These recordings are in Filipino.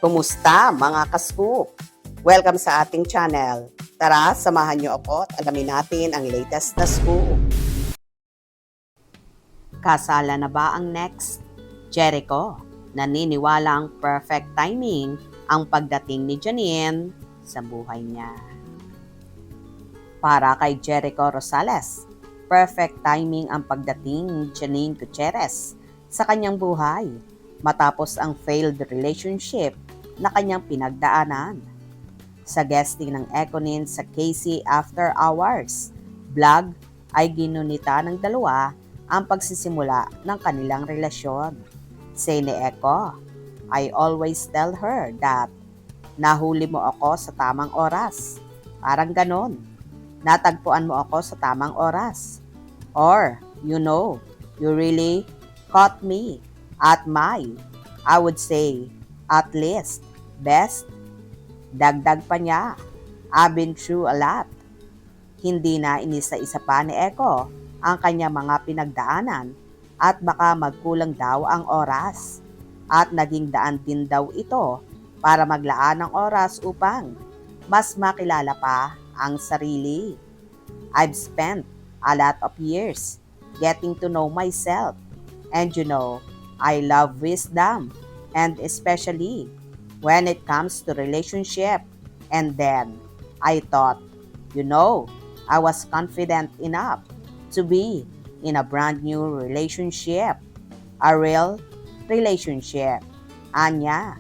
Kumusta mga ka-scoop? Welcome sa ating channel. Tara, samahan niyo ako at alamin natin ang latest na scoop. Kasala na ba ang next? Jericho, naniniwalang perfect timing ang pagdating ni Janine sa buhay niya. Para kay Jericho Rosales, perfect timing ang pagdating ni Janine Gutierrez sa kanyang buhay matapos ang failed relationship na kanyang pinagdaanan. Sa guesting ng Econin sa KC After Hours vlog ay ginunita ng dalawa ang pagsisimula ng kanilang relasyon. Say ni Eco, I always tell her that nahuli mo ako sa tamang oras. Parang ganon. Natagpuan mo ako sa tamang oras. Or, you really caught me at my, I would say, at least, best. Dagdag pa niya, I've been through a lot. Hindi na inisa-isa pa ni Eco ang kanya mga pinagdaanan at baka magkulang daw ang oras. At naging daan din daw ito para maglaan ng oras upang mas makilala pa ang sarili. I've spent a lot of years getting to know myself. And I love wisdom, and especially when it comes to relationship. And then, I thought, I was confident enough to be in a brand new relationship. A real relationship. Anya.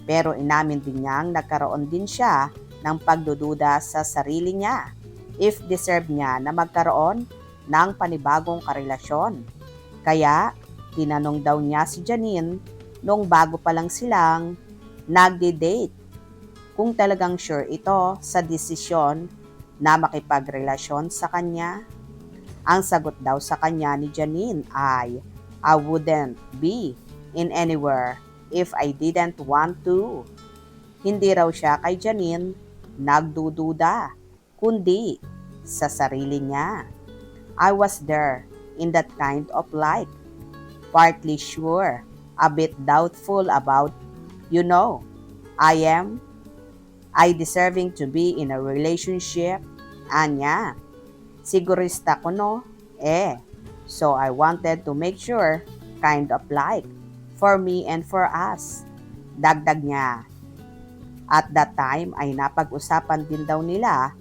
Pero inamin din niyang nagkaroon din siya ng pagdududa sa sarili niya if deserve niya na magkaroon ng panibagong karelasyon. Kaya, tinanong daw niya si Janine nung bago pa lang silang nagde-date kung talagang sure ito sa desisyon na makipagrelasyon sa kanya. Ang sagot daw sa kanya ni Janine ay, I wouldn't be in anywhere if I didn't want to. Hindi raw siya kay Janine nagdududa, kundi sa sarili niya. I was there in that kind of light, partly sure, a bit doubtful about, I deserving to be in a relationship. Anya, sigurista ko no? So I wanted to make sure, kind of like, for me and for us. Dagdag niya. At that time ay napag-usapan din daw nila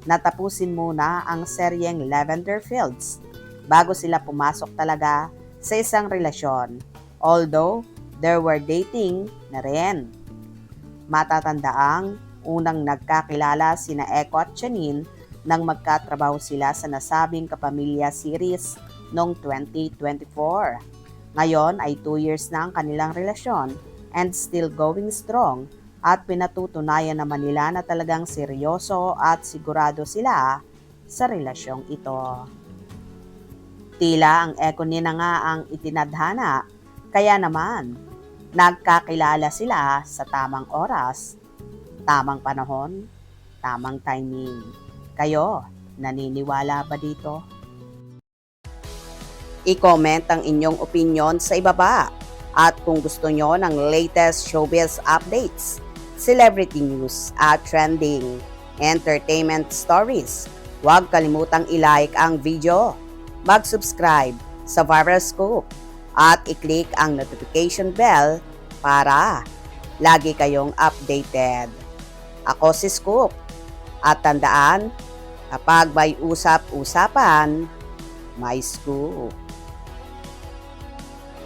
na tapusin muna ang seryeng Lavender Fields bago sila pumasok talaga sa isang relasyon. Although, there were dating na rin. Matatandaang unang nagkakilala sina Eco at Janine nang magkatrabaho sila sa nasabing Kapamilya series noong 2024. Ngayon ay 2 years na ang kanilang relasyon and still going strong at pinatutunayan naman nila na talagang seryoso at sigurado sila sa relasyong ito. Tila ang Econin na nga ang itinadhana, kaya naman nagkakilala sila sa tamang oras, tamang panahon, tamang timing. Kayo, naniniwala ba dito? I-comment ang inyong opinion sa ibaba. At kung gusto nyo ng latest showbiz updates, celebrity news at trending entertainment stories, huwag kalimutang i-like ang video, mag-subscribe sa Viral Scoop at i-click ang notification bell para lagi kayong updated. Ako si Scoop at tandaan, kapag may usap-usapan, may scoop.